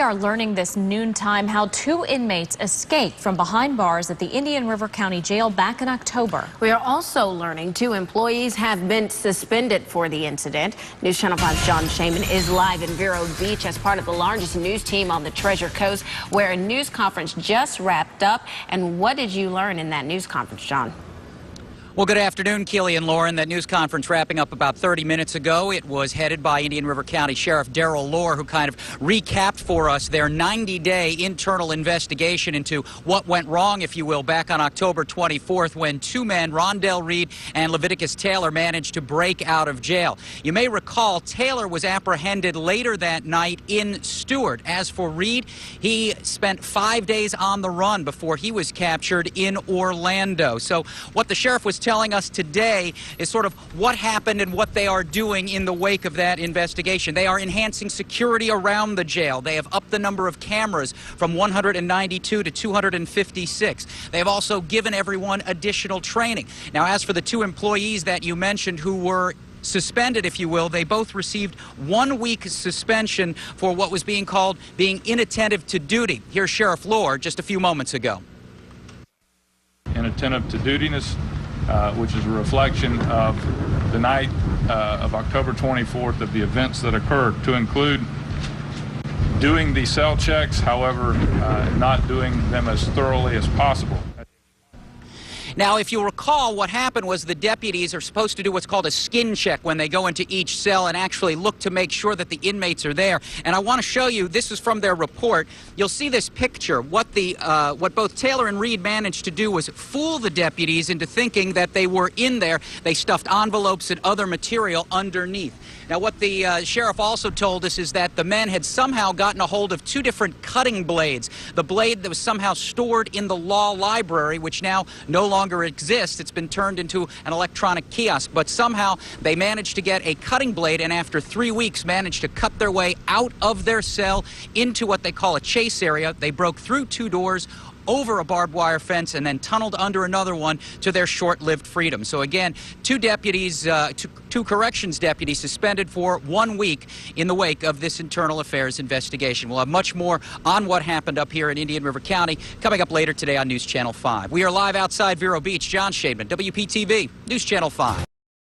We are learning this noontime how 2 inmates escaped from behind bars at the Indian River County Jail back in October. We are also learning 2 employees have been suspended for the incident. News Channel 5's John Shaman is live in Vero Beach as part of the largest news team on the Treasure Coast, where a news conference just wrapped up. And what did you learn in that news conference, John? Well, good afternoon, Keely and Lauren. That news conference wrapping up about 30 minutes ago. It was headed by Indian River County Sheriff Deryl Loar, who kind of recapped for us their 90-day internal investigation into what went wrong, if you will, back on October 24th when 2 men, Rondell Reed and Leviticus Taylor, managed to break out of jail. You may recall Taylor was apprehended later that night in Stewart. As for Reed, he spent 5 days on the run before he was captured in Orlando. So what the sheriff was telling us today is sort of what happened and what they are doing in the wake of that investigation. They are enhancing security around the jail. They have upped the number of cameras from 192 to 256. They have also given everyone additional training. Now, as for the 2 employees that you mentioned who were suspended, if you will, they both received 1-week suspension for what was being called being inattentive to duty. Here's Sheriff Loar just a few moments ago. Inattentive to dutiness, which is a reflection of the night of October 24th of the events that occurred, to include doing the cell checks, however, not doing them as thoroughly as possible. Now, if you'll recall, what happened was the deputies are supposed to do what's called a skin check when they go into each cell and actually look to make sure that the inmates are there. And I want to show you, this is from their report. You'll see this picture. What both Taylor and Reed managed to do was fool the deputies into thinking that they were in there. They stuffed envelopes and other material underneath. Now, what the sheriff also told us is that the men had somehow gotten a hold of 2 different cutting blades. The blade that was somehow stored in the law library, which now no longer exists. It's been turned into an electronic kiosk. But somehow they managed to get a cutting blade, and after 3 weeks managed to cut their way out of their cell into what they call a chase area. They broke through 2 doors, over a barbed wire fence, and then tunneled under another one to their short-lived freedom. So again, 2 deputies, two corrections deputies suspended for 1 week in the wake of this internal affairs investigation. We'll have much more on what happened up here in Indian River County coming up later today on News Channel 5. We are live outside Vero Beach. John Shaman, WPTV, News Channel 5.